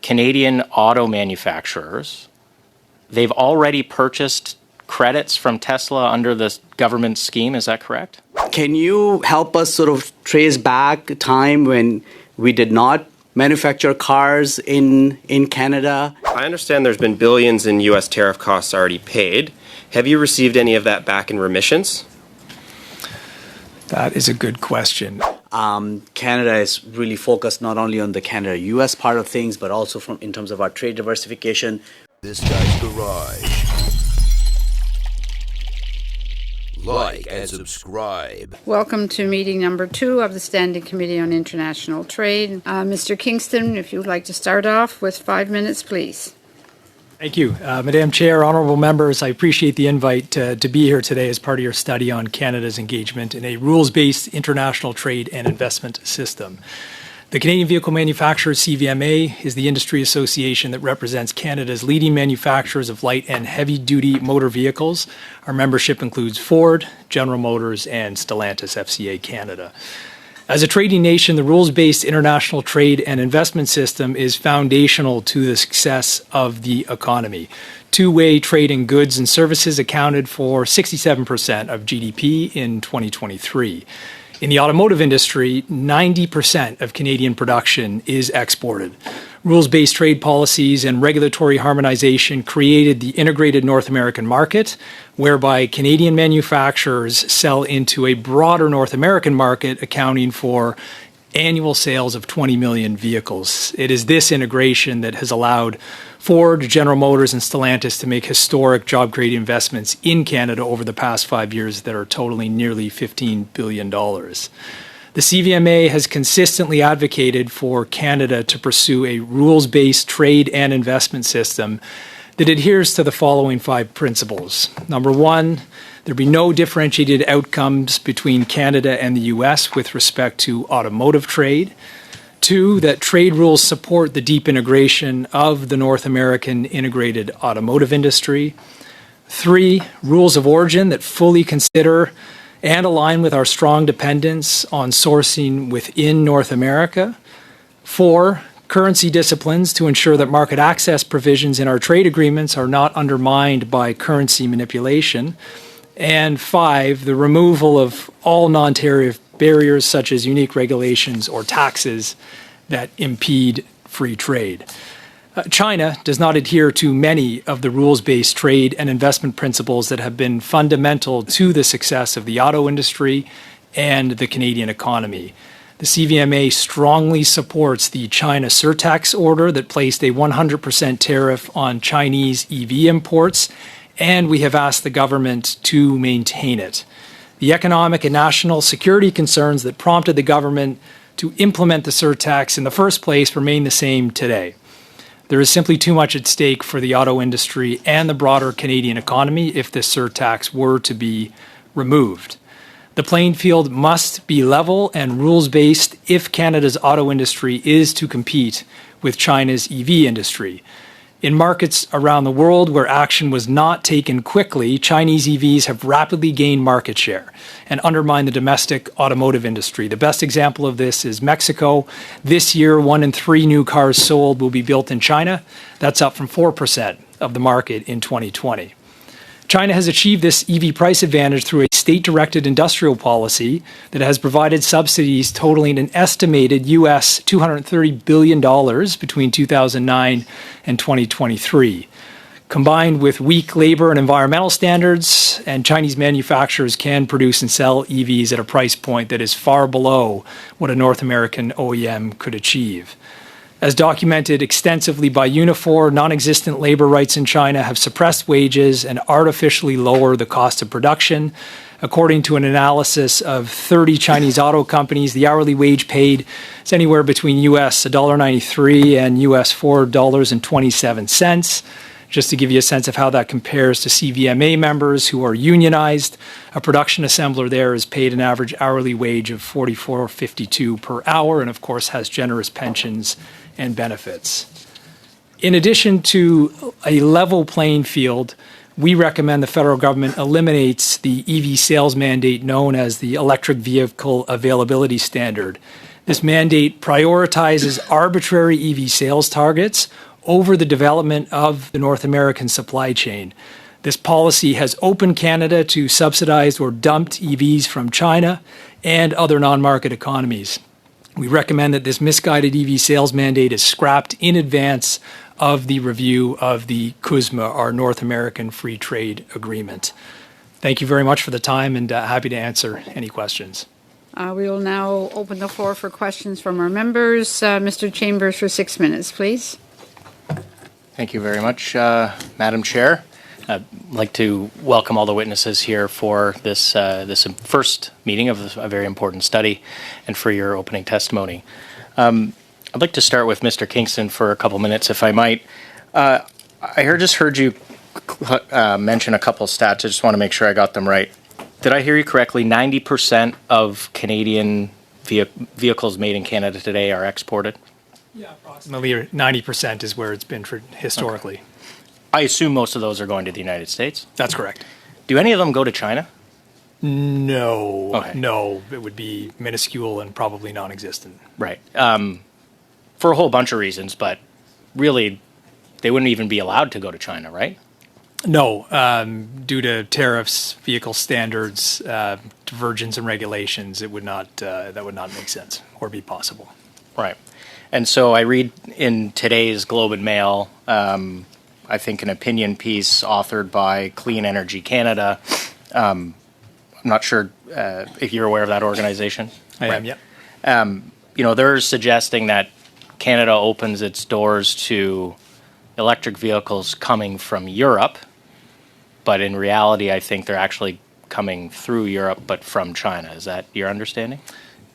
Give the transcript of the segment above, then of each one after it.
Canadian auto manufacturers, they've already purchased credits from Tesla under the government scheme. Is that correct? Can you help us sort of trace back a time when we did not manufacture cars in Canada? I understand there's been billions in U.S. tariff costs already paid. Have you received any of that back in remissions? That is a good question. Canada is really focused not only on the Canada-U.S. part of things, but also in terms of our trade diversification. This Guy's Garage. Like and subscribe. Welcome to meeting number 2 of the Standing Committee on International Trade. Mr. Kingston, if you would like to start off with 5 minutes, please. Thank you. Madam Chair, honourable members, I appreciate the invite to be here today as part of your study on Canada's engagement in a rules-based international trade and investment system. The Canadian Vehicle Manufacturers CVMA is the industry association that represents Canada's leading manufacturers of light and heavy-duty motor vehicles. Our membership includes Ford, General Motors, and Stellantis FCA Canada. As a trading nation, the rules-based international trade and investment system is foundational to the success of the economy. Two-way trade in goods and services accounted for 67% of GDP in 2023. In the automotive industry, 90% of Canadian production is exported. Rules-based trade policies and regulatory harmonization created the integrated North American market, whereby Canadian manufacturers sell into a broader North American market, accounting for annual sales of 20 million vehicles. It is this integration that has allowed Ford, General Motors, and Stellantis to make historic job-creating investments in Canada over the past 5 years that are totaling nearly $15 billion. The CVMA has consistently advocated for Canada to pursue a rules-based trade and investment system that adheres to the following 5 principles. Number 1, there be no differentiated outcomes between Canada and the U.S. with respect to automotive trade. 2, that trade rules support the deep integration of the North American integrated automotive industry. 3, rules of origin that fully consider and align with our strong dependence on sourcing within North America. 4, currency disciplines to ensure that market access provisions in our trade agreements are not undermined by currency manipulation. And 5, the removal of all non-tariff barriers such as unique regulations or taxes that impede free trade. China does not adhere to many of the rules-based trade and investment principles that have been fundamental to the success of the auto industry and the Canadian economy. The CVMA strongly supports the China surtax order that placed a 100% tariff on Chinese EV imports, and we have asked the government to maintain it. The economic and national security concerns that prompted the government to implement the surtax in the first place remain the same today. There is simply too much at stake for the auto industry and the broader Canadian economy if this surtax were to be removed. The playing field must be level and rules-based if Canada's auto industry is to compete with China's EV industry. In markets around the world where action was not taken quickly, Chinese EVs have rapidly gained market share and undermined the domestic automotive industry. The best example of this is Mexico. This year, 1 in 3 new cars sold will be built in China. That's up from 4% of the market in 2020. China has achieved this EV price advantage through a state-directed industrial policy that has provided subsidies totaling an estimated US $230 billion between 2009 and 2023. Combined with weak labor and environmental standards, and Chinese manufacturers can produce and sell EVs at a price point that is far below what a North American OEM could achieve. As documented extensively by Unifor, non-existent labor rights in China have suppressed wages and artificially lowered the cost of production. According to an analysis of 30 Chinese auto companies, the hourly wage paid is anywhere between US $1.93 and US $4.27. Just to give you a sense of how that compares to CVMA members who are unionized, a production assembler there is paid an average hourly wage of $44.52 per hour and, of course, has generous pensions and benefits. In addition to a level playing field, we recommend the federal government eliminates the EV sales mandate known as the Electric Vehicle Availability Standard. This mandate prioritizes arbitrary EV sales targets over the development of the North American supply chain. This policy has opened Canada to subsidized or dumped EVs from China and other non-market economies. We recommend that this misguided EV sales mandate is scrapped in advance of the review of the CUSMA, our North American Free Trade Agreement. Thank you very much for the time, and happy to answer any questions. We will now open the floor for questions from our members. Mr. Chambers for 6 minutes, please. Thank you very much, Madam Chair. I'd like to welcome all the witnesses here for this first meeting of a very important study and for your opening testimony. I'd like to start with Mr. Kingston for a couple minutes, if I might. I just heard you mention a couple stats. I just want to make sure I got them right. Did I hear you correctly? 90% of Canadian vehicles made in Canada today are exported? Yeah, approximately 90% is where it's been historically. Okay. I assume most of those are going to the United States? That's correct. Do any of them go to China? No. Okay. No, it would be minuscule and probably non-existent. Right. For a whole bunch of reasons, but really, they wouldn't even be allowed to go to China, right? No, due to tariffs, vehicle standards, divergence in regulations, that would not make sense or be possible. Right. And so I read in today's Globe and Mail, I think an opinion piece authored by Clean Energy Canada. I'm not sure if you're aware of that organization. I am, yeah. They're suggesting that Canada opens its doors to electric vehicles coming from Europe, but in reality, I think they're actually coming through Europe, but from China. Is that your understanding?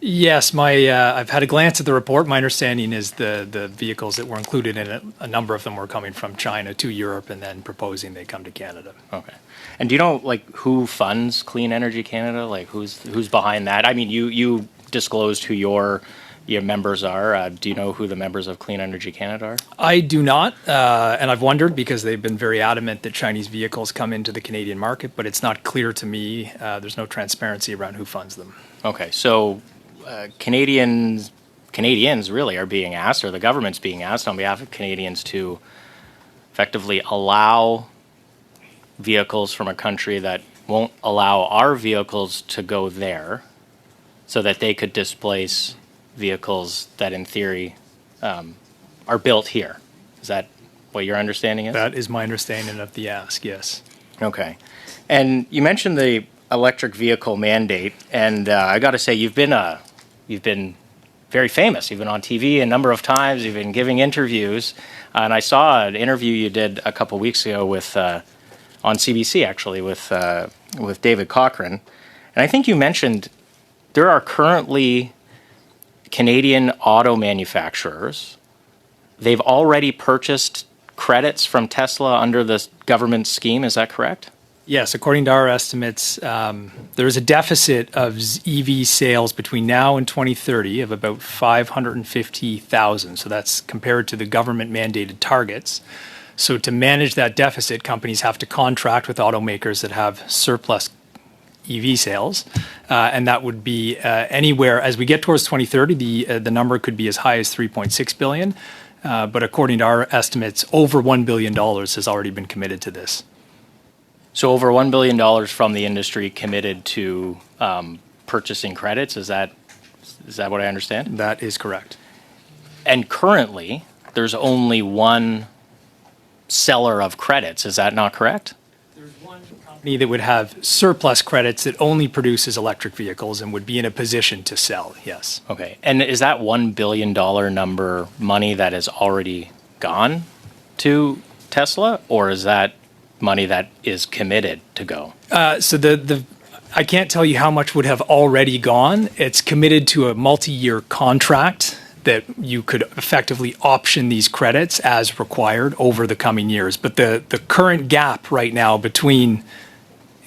Yes, I've had a glance at the report. My understanding is the vehicles that were included in it, a number of them were coming from China to Europe and then proposing they come to Canada. Okay. And do you know who funds Clean Energy Canada? Who's behind that? I mean, you disclosed who your members are. Do you know who the members of Clean Energy Canada are? I do not, and I've wondered because they've been very adamant that Chinese vehicles come into the Canadian market, but it's not clear to me. There's no transparency around who funds them. Okay, so Canadians really are being asked, or the government's being asked on behalf of Canadians to effectively allow vehicles from a country that won't allow our vehicles to go there so that they could displace vehicles that in theory are built here. Is that what your understanding is? That is my understanding of the ask, yes. Okay. And you mentioned the electric vehicle mandate, and I got to say, you've been very famous. You've been on TV a number of times. You've been giving interviews, and I saw an interview you did a couple weeks ago with on CBC actually with David Cochrane, and I think you mentioned there are currently Canadian auto manufacturers. They've already purchased credits from Tesla under the government scheme. Is that correct? Yes, according to our estimates, there's a deficit of EV sales between now and 2030 of about 550,000. So that's compared to the government mandated targets. So to manage that deficit, companies have to contract with automakers that have surplus EV sales, and that would be anywhere, as we get towards 2030, the number could be as high as $3.6 billion. But according to our estimates, over $1 billion has already been committed to this. So over $1 billion from the industry committed to purchasing credits. Is that what I understand? That is correct. And currently, there's only one seller of credits. Is that not correct? There's one company that would have surplus credits that only produces electric vehicles and would be in a position to sell, yes. Okay. And is that $1 billion number money that has already gone to Tesla, or is that money that is committed to go? So I can't tell you how much would have already gone. It's committed to a multi-year contract that you could effectively option these credits as required over the coming years. But the current gap right now between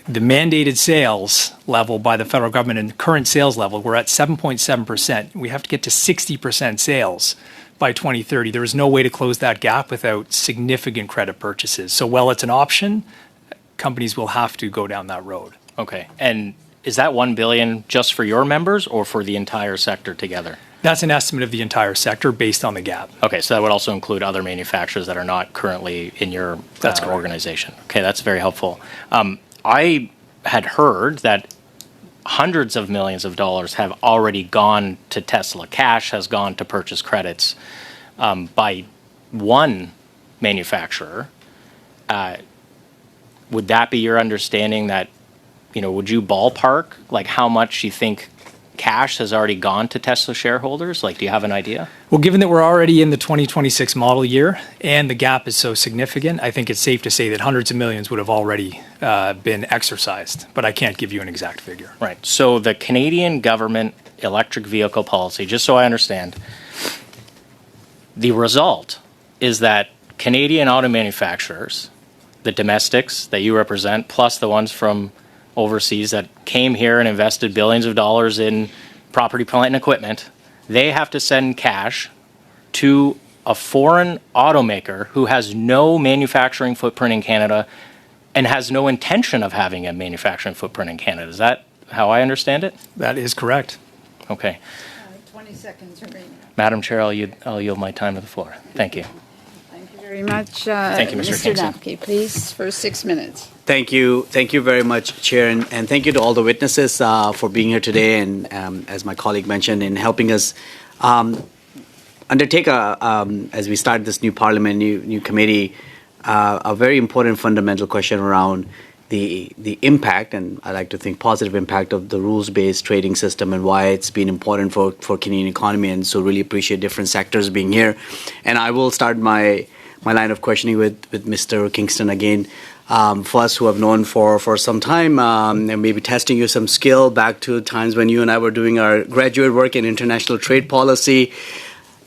the mandated sales level by the federal government and the current sales level, we're at 7.7%. We have to get to 60% sales by 2030. There is no way to close that gap without significant credit purchases. So while it's an option, companies will have to go down that road. Okay. And is that $1 billion just for your members or for the entire sector together? That's an estimate of the entire sector based on the gap. Okay, so that would also include other manufacturers that are not currently in your That's correct. organization. Okay, that's very helpful. I had heard that hundreds of millions of dollars have already gone to Tesla. Cash has gone to purchase credits by one manufacturer. Would that be your understanding that, would you ballpark like how much you think cash has already gone to Tesla shareholders? Like, do you have an idea? Well, given that we're already in the 2026 model year and the gap is so significant, I think it's safe to say that hundreds of millions would have already been exercised, but I can't give you an exact figure. Right. So the Canadian government electric vehicle policy, just so I understand, the result is that Canadian auto manufacturers, the domestics that you represent, plus the ones from overseas that came here and invested billions of dollars in property, plant, and equipment, they have to send cash to a foreign automaker who has no manufacturing footprint in Canada and has no intention of having a manufacturing footprint in Canada. Is that how I understand it? That is correct. Okay. 20 seconds remaining. Madam Chair, I'll yield my time to the floor. Thank you. Thank you very much. Thank you, Mr. Kingston. Napke, please, for 6 minutes. Thank you. Thank you very much, Chair, and thank you to all the witnesses for being here today and, as my colleague mentioned, in helping us undertake, as we start this new parliament, new committee, a very important fundamental question around the impact, and I like to think positive impact of the rules-based trading system and why it's been important for Canadian economy, and so really appreciate different sectors being here. And I will start my line of questioning with Mr. Kingston again. For us who have known for some time, and maybe testing you some skill back to times when you and I were doing our graduate work in international trade policy.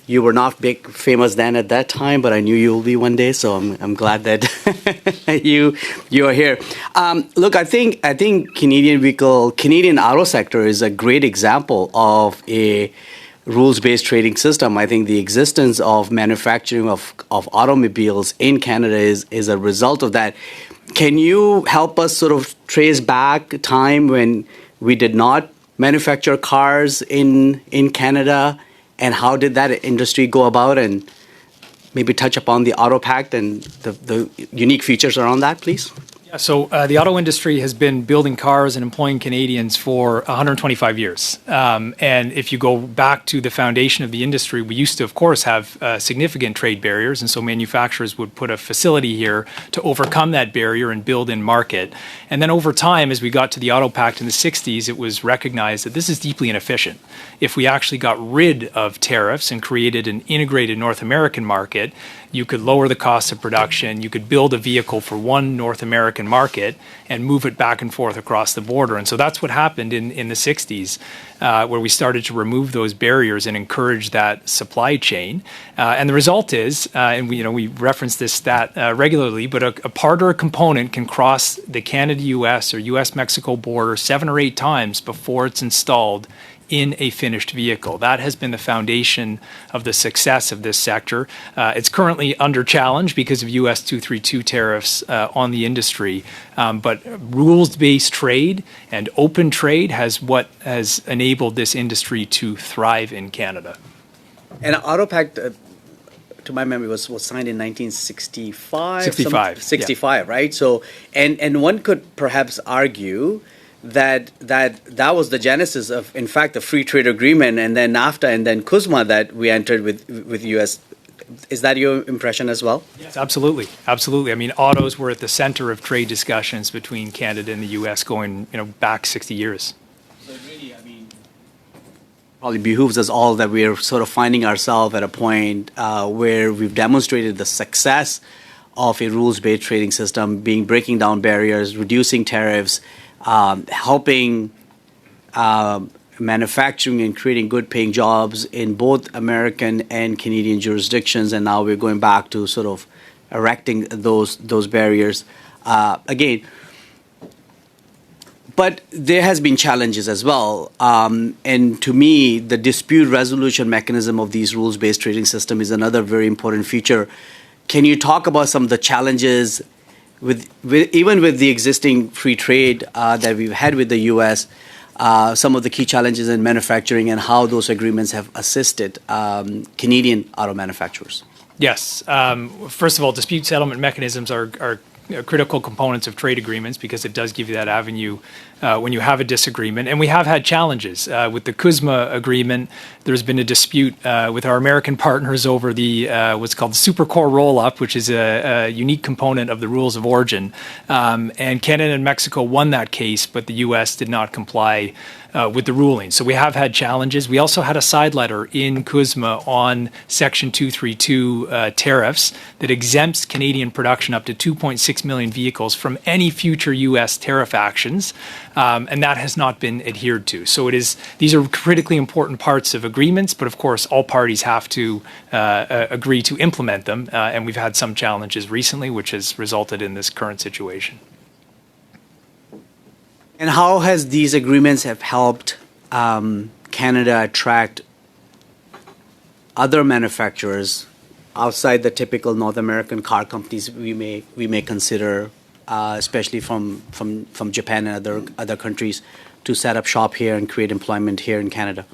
You were not big famous then at that time, but I knew you will be one day, so I'm glad that you are here. Look, I think Canadian auto sector is a great example of a rules-based trading system. I think the existence of manufacturing of automobiles in Canada is a result of that. Can you help us sort of trace back time when we did not manufacture cars in Canada, and how did that industry go about, and maybe touch upon the Auto Pact and the unique features around that, please? So the auto industry has been building cars and employing Canadians for 125 years. And if you go back to the foundation of the industry, we used to, of course, have significant trade barriers. And so manufacturers would put a facility here to overcome that barrier and build in market. And then over time, as we got to the Auto Pact in the 60s, it was recognized that this is deeply inefficient. If we actually got rid of tariffs and created an integrated North American market, you could lower the cost of production, you could build a vehicle for one North American market and move it back and forth across the border. And so that's what happened in the 60s, where we started to remove those barriers and encourage that supply chain. And the result is, and we reference this stat regularly, but a part or a component can cross the Canada-US or US-Mexico border 7 or 8 times before it's installed in a finished vehicle. That has been the foundation of the success of this sector. It's currently under challenge because of US 232 tariffs on the industry, but rules-based trade and open trade has enabled this industry to thrive in Canada. And Auto Pact, to my memory, was signed in 1965. 65, yeah. Right? So, and one could perhaps argue that was the genesis of, in fact, the free trade agreement, and then NAFTA, and then CUSMA that we entered with U.S. Is that your impression as well? Yes, absolutely. I mean, autos were at the center of trade discussions between Canada and the U.S. going, back 60 years. So really, probably behooves us all that we are sort of finding ourselves at a point where we've demonstrated the success of a rules-based trading system, breaking down barriers, reducing tariffs, helping manufacturing and creating good-paying jobs in both American and Canadian jurisdictions, and now we're going back to sort of erecting those barriers again. But there has been challenges as well, and to me, the dispute resolution mechanism of these rules-based trading system is another very important feature. Can you talk about some of the challenges even with the existing free trade that we've had with the U.S., some of the key challenges in manufacturing and how those agreements have assisted Canadian auto manufacturers? Yes. First of all, dispute settlement mechanisms are critical components of trade agreements because it does give you that avenue when you have a disagreement. And we have had challenges. With the CUSMA agreement, there's been a dispute with our American partners over the what's called the supercore roll-up, which is a unique component of the rules of origin. And Canada and Mexico won that case, but the U.S. did not comply with the ruling. So we have had challenges. We also had a side letter in CUSMA on Section 232 tariffs that exempts Canadian production up to 2.6 million vehicles from any future U.S. tariff actions, and that has not been adhered to. So these are critically important parts of agreements, but of course all parties have to agree to implement them, and we've had some challenges recently, which has resulted in this current situation. And how has these agreements have helped Canada attract other manufacturers outside the typical North American car companies we may consider, especially from Japan and other countries, to set up shop here and create employment here in Canada?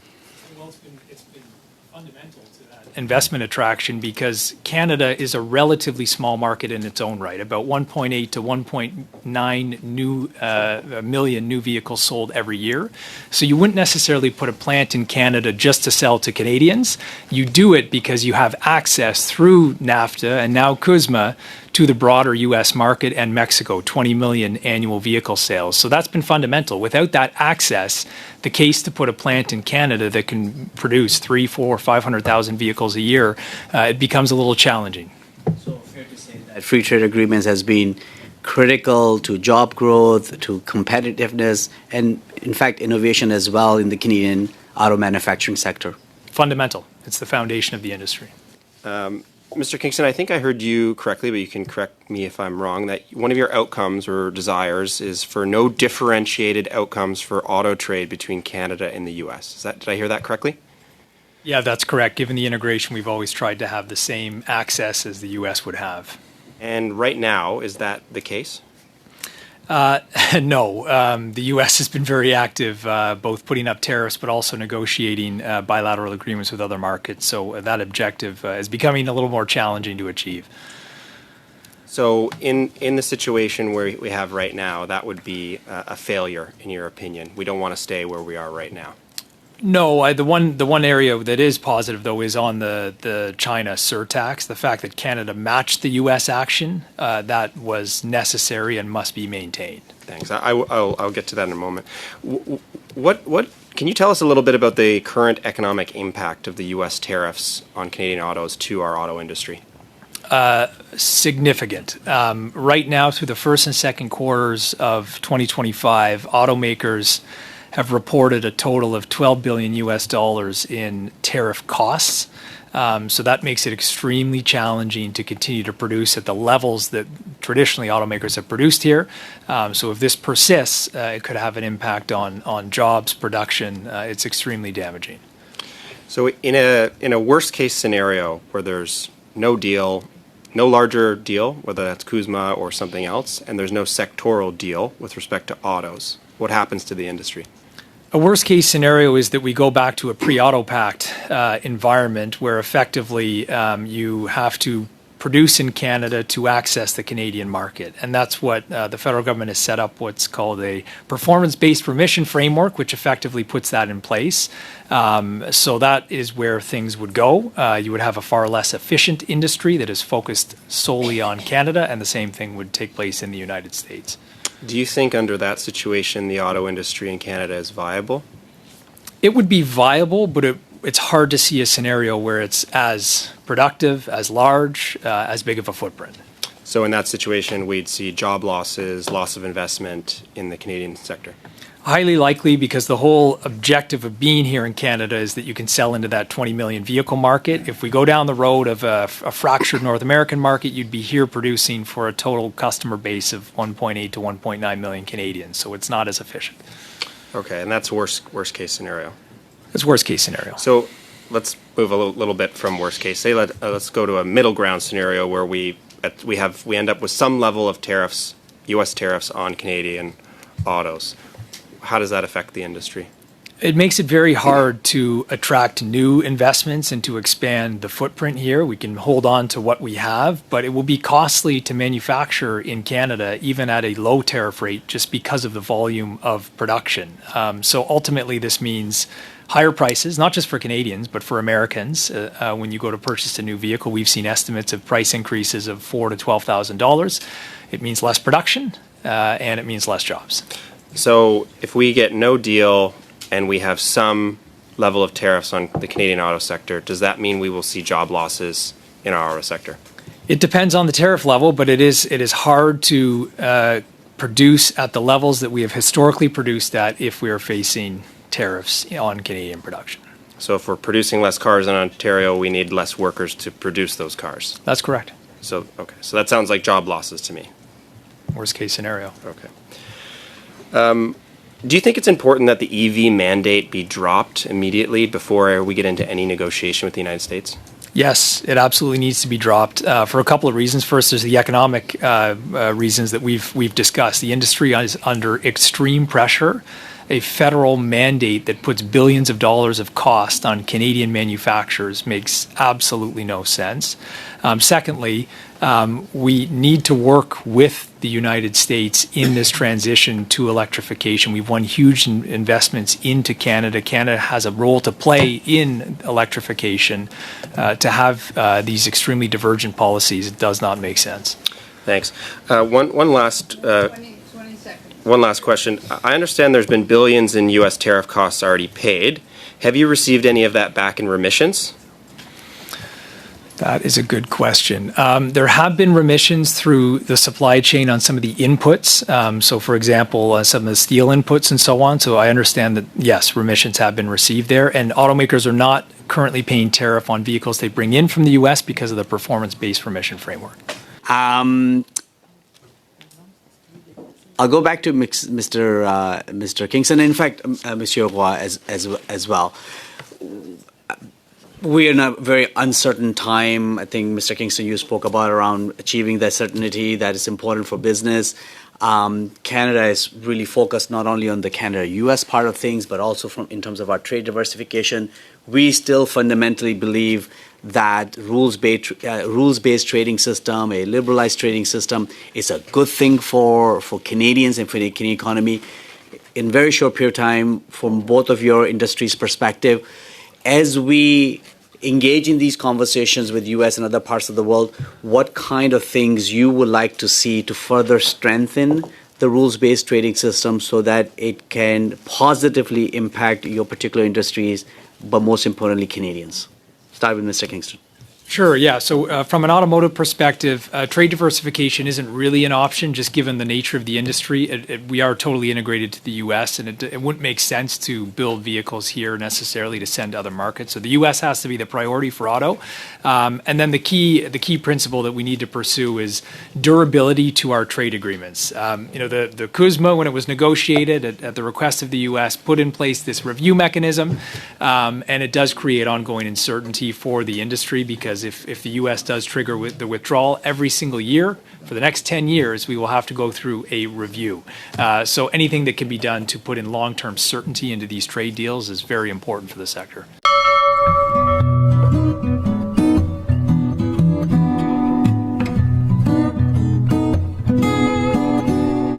Well, it's been fundamental to that investment attraction because Canada is a relatively small market in its own right. About 1.8 to 1.9 million new vehicles sold every year. So you wouldn't necessarily put a plant in Canada just to sell to Canadians. You do it because you have access through NAFTA and now CUSMA to the broader U.S. market and Mexico, 20 million annual vehicle sales. So that's been fundamental. Without that access, the case to put a plant in Canada that can produce 300,000, 400,000, 500,000 vehicles a year, it becomes a little challenging. So fair to say that free trade agreements has been critical to job growth, to competitiveness, and in fact innovation as well in the Canadian auto manufacturing sector. Fundamental. It's the foundation of the industry. Mr. Kingston, I think I heard you correctly, but you can correct me if I'm wrong, that one of your outcomes or desires is for no differentiated outcomes for auto trade between Canada and the U.S. Did I hear that correctly? Yeah, that's correct. Given the integration, we've always tried to have the same access as the U.S. would have. And right now, is that the case? No. The U.S. has been very active, both putting up tariffs but also negotiating bilateral agreements with other markets. So that objective is becoming a little more challenging to achieve. So in the situation where we have right now, that would be a failure, in your opinion. We don't want to stay where we are right now. No, the one area that is positive, though, is on the China surtax. The fact that Canada matched the U.S. action, that was necessary and must be maintained. Thanks. I'll get to that in a moment. What can you tell us a little bit about the current economic impact of the U.S. tariffs on Canadian autos to our auto industry? Significant. Right now, through the first and second quarters of 2025, automakers have reported a total of $12 billion in tariff costs. So that makes it extremely challenging to continue to produce at the levels that traditionally automakers have produced here. So if this persists, it could have an impact on jobs, production. It's extremely damaging. So in a worst case scenario where there's no deal, no larger deal, whether that's CUSMA or something else, and there's no sectoral deal with respect to autos, what happens to the industry? A worst case scenario is that we go back to a pre-auto pact environment where effectively you have to produce in Canada to access the Canadian market. And that's what the federal government has set up, what's called a performance-based remission framework, which effectively puts that in place. So that is where things would go. You would have a far less efficient industry that is focused solely on Canada, and the same thing would take place in the United States. Do you think under that situation the auto industry in Canada is viable? It would be viable, but it's hard to see a scenario where it's as productive, as large, as big of a footprint. So in that situation, we'd see job losses, loss of investment in the Canadian sector? Highly likely, because the whole objective of being here in Canada is that you can sell into that 20 million vehicle market. If we go down the road of a fractured North American market, you'd be here producing for a total customer base of 1.8 to 1.9 million Canadians. So it's not as efficient. Okay, and that's worst case scenario. It's worst case scenario. So let's move a little bit from worst case. Say let's go to a middle ground scenario where we end up with some level of tariffs, U.S. tariffs on Canadian autos. how does that affect the industry? It makes it very hard to attract new investments and to expand the footprint here. We can hold on to what we have, but it will be costly to manufacture in Canada, even at a low tariff rate, just because of the volume of production. So ultimately, this means higher prices, not just for Canadians, but for Americans. When you go to purchase a new vehicle, we've seen estimates of price increases of $4,000 to $12,000. It means less production, and it means less jobs. So if we get no deal and we have some level of tariffs on the Canadian auto sector, does that mean we will see job losses in our auto sector? It depends on the tariff level, but it is hard to produce at the levels that we have historically produced at if we are facing tariffs on Canadian production. So if we're producing less cars in Ontario, we need less workers to produce those cars. That's correct. So, okay. So that sounds like job losses to me. Worst case scenario. Okay. Do you think it's important that the EV mandate be dropped immediately before we get into any negotiation with the United States? Yes, it absolutely needs to be dropped for a couple of reasons. First, there's the economic reasons that we've discussed. The industry is under extreme pressure. A federal mandate that puts billions of dollars of cost on Canadian manufacturers makes absolutely no sense. Secondly, we need to work with the United States in this transition to electrification. We've won huge investments into Canada. Canada has a role to play in electrification. To have these extremely divergent policies, it does not make sense. Thanks. One last 20 seconds. One last question. I understand there's been billions in U.S. tariff costs already paid. Have you received any of that back in remissions? That is a good question. There have been remissions through the supply chain on some of the inputs. So, for example, some of the steel inputs and so on. So I understand that, yes, remissions have been received there. And automakers are not currently paying tariff on vehicles they bring in from the U.S. because of the performance-based remission framework. I'll go back to Mr. Kingston. In fact, Monsieur Roy as well. We're in a very uncertain time. I think, Mr. Kingston, you spoke about around achieving that certainty that is important for business. Canada is really focused not only on the Canada-U.S. part of things, but also in terms of our trade diversification. We still fundamentally believe that rules-based trading system, a liberalized trading system, is a good thing for Canadians and for the Canadian economy. In very short period of time, from both of your industries' perspective, as we engage in these conversations with U.S. and other parts of the world, what kind of things you would like to see to further strengthen the rules-based trading system so that it can positively impact your particular industries, but most importantly, Canadians? Start with Mr. Kingston. Sure, yeah. So from an automotive perspective, trade diversification isn't really an option, just given the nature of the industry. We are totally integrated to the U.S., and it wouldn't make sense to build vehicles here necessarily to send to other markets. So the U.S. has to be the priority for auto. And then the key principle that we need to pursue is durability to our trade agreements. The CUSMA, when it was negotiated at the request of the U.S., put in place this review mechanism, and it does create ongoing uncertainty for the industry because if the U.S. does trigger the withdrawal every single year, for the next 10 years, we will have to go through a review. So anything that can be done to put in long-term certainty into these trade deals is very important for the sector.